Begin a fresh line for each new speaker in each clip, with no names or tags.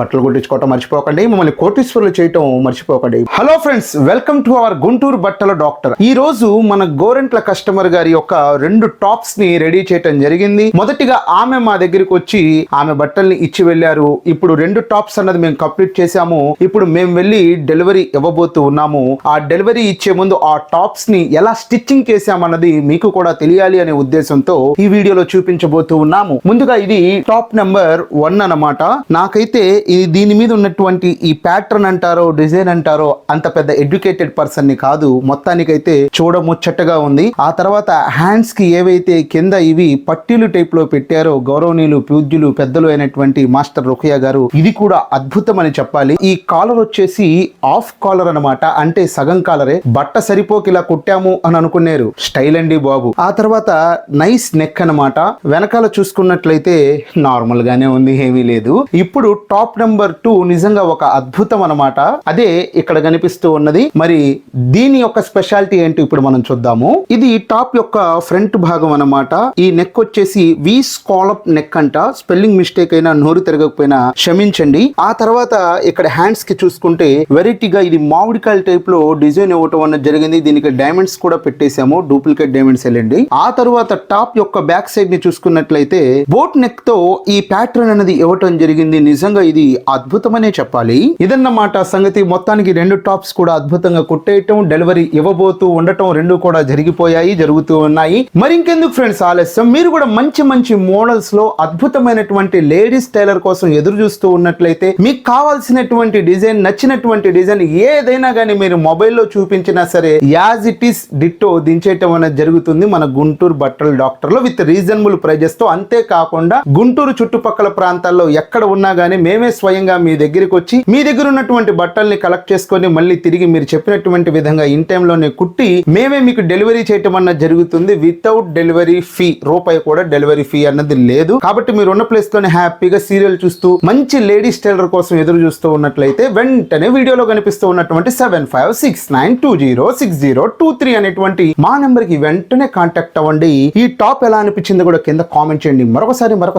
బట్టలు కుట్టించుకోవటం మర్చిపోకండి, మమ్మల్ని కోటీశ్వరులు చేయటం మర్చిపోకండి. Hello friends, welcome to our Guntur బట్టల డాక్టర్. ఈ రోజు మన గోరెంట్ల కస్టమర్ గారి యొక్క 2 టాప్స్ ని రెడీ చేయటం జరిగింది. మొదటిగా ఆమె మా దగ్గరికి వచ్చి ఆమె బట్టల్ని ఇచ్చి వెళ్ళారు. ఇప్పుడు 2 టాప్స్ అన్నది మేము కంప్లీట్ చేశాము. ఇప్పుడు మేము వెళ్ళి డెలివరీ ఇవ్వబోతూ ఉన్నాము. ఆ డెలివరీ ఇచ్చే ముందు ఆ టాప్స్ ని ఎలా స్టిచ్చింగ్ చేశామన్నది మీకు కూడా తెలియాలి అనే ఉద్దేశంతో ఈ వీడియోలో చూపించబోతూ ఉన్నాము. ముందుగా ఇది టాప్ నెంబర్ 1 అన్నమాట. నాకైతే దీని మీద ఉన్నటువంటి ఈ ప్యాటర్న్ అంటారో డిజైన్ అంటారో అంత పెద్ద ఎడ్యుకేటెడ్ పర్సన్ ని కాదు, మొత్తానికైతే చూడముచ్చటగా ఉంది. ఆ తర్వాత హ్యాండ్స్ కి ఏవైతే కింద ఇవి పట్టీలు టైప్ లో పెట్టారో గౌరవనీయులు పూజ్యులు పెద్దలు అయినటువంటి మాస్టర్ రుఖియా గారు, ఇది కూడా అద్భుతం అని చెప్పాలి. ఈ కాలర్ వచ్చేసి ఆఫ్ కాలర్ అన్నమాట, అంటే సగం కాలరే. బట్ట సరిపోకి ఇలా కుట్టాము అని అనుకున్నారు, స్టైల్ అండి బాబు. ఆ తర్వాత నైస్ నెక్ అన్నమాట. వెనకాల చూసుకున్నట్లయితే నార్మల్ గానే ఉంది, ఏమీ లేదు. ఇప్పుడు టాప్ నెంబర్ 2 నిజంగా ఒక అద్భుతం అన్నమాట. అదే ఇక్కడ కనిపిస్తూ ఉన్నది. మరి దీని యొక్క స్పెషాలిటీ ఏంటి ఇప్పుడు మనం చూద్దాము. ఇది టాప్ యొక్క ఫ్రంట్ భాగం అన్నమాట. ఈ నెక్ వచ్చేసి వి స్కాలప్ నెక్ అంట. స్పెల్లింగ్ మిస్టేక్ అయినా నోరు తిరగకపోయినా క్షమించండి. ఆ తర్వాత ఇక్కడ హ్యాండ్స్ కి చూసుకుంటే వెరైటీగా ఇది మామిడికాయల టైప్ లో డిజైన్ ఇవ్వటం అన్నది జరిగింది. దీనికి డైమండ్స్ కూడా పెట్టేశాము, డూప్లికేట్ డైమండ్స్ వెళ్ళండి. ఆ తర్వాత టాప్ యొక్క బ్యాక్ సైడ్ ని చూసుకున్నట్లయితే బోట్ నెక్ తో ఈ ప్యాటర్న్ అనేది ఇవ్వటం జరిగింది. నిజంగా ఇది అద్భుతమనే చెప్పాలి. ఇదన్నమాట సంగతి. మొత్తానికి 2 టాప్స్ కూడా అద్భుతంగా కుట్టేయటం, డెలివరీ ఇవ్వబోతూ ఉండటం 2 కూడా జరిగిపోయాయి, జరుగుతూ ఉన్నాయి. మరి ఇంకెందుకు ఫ్రెండ్స్ ఆలస్యం, మీరు కూడా మంచి మంచి మోడల్స్ లో అద్భుతమైనటువంటి లేడీస్ టైలర్ కోసం ఎదురు చూస్తూ ఉన్నట్లయితే మీకు కావాల్సినటువంటి డిజైన్, నచ్చినటువంటి డిజైన్ ఏదైనా కానీ మీరు మొబైల్లో చూపించినా సరే యాజ్ ఇట్ ఈస్ డిట్టో దించేయటం అనేది జరుగుతుంది మన గుంటూరు బట్టల డాక్టర్ లో, విత్ రీజనబుల్ ప్రైజెస్ తో. అంతేకాకుండా గుంటూరు చుట్టుపక్కల ప్రాంతాల్లో ఎక్కడ ఉన్నా కానీ మేమే స్వయంగా మీ దగ్గరికి వచ్చి మీ దగ్గర ఉన్నటువంటి బట్టల్ని కలెక్ట్ చేసుకొని మళ్ళీ తిరిగి మీరు చెప్పినటువంటి విధంగా ఇన్ టైమ్ లోనే కుట్టి మేమే మీకు డెలివరీ చేయటం అన్నది జరుగుతుంది. వితౌట్ డెలివరీ ఫీ, రూపాయి కూడా డెలివరీ ఫీ అన్నది లేదు. కాబట్టి మీరు ఉన్న ప్లేస్ లోనే హ్యాపీగా సీరియల్ చూస్తూ మంచి లేడీస్ టైలర్ కోసం ఎదురు చూస్తూ ఉన్నట్లయితే వెంటనే వీడియోలో కనిపిస్తూ ఉన్నటువంటి 7569206023 అనేటువంటి మా నెంబర్ కి వెంటనే కాంటాక్ట్ అవ్వండి. ఈ టాప్ ఎలా అనిపించింది కూడా కింద కామెంట్ చేయండి. మరొక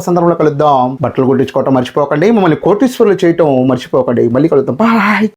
సందర్భంలో కలుద్దాం. బట్టలు కుట్టించుకోవటం మర్చిపోకండి, మమ్మల్ని కోటీశ్వరులు చేయటం మర్చిపోకండి. మళ్ళీ కలుద్దాం. బాయ్.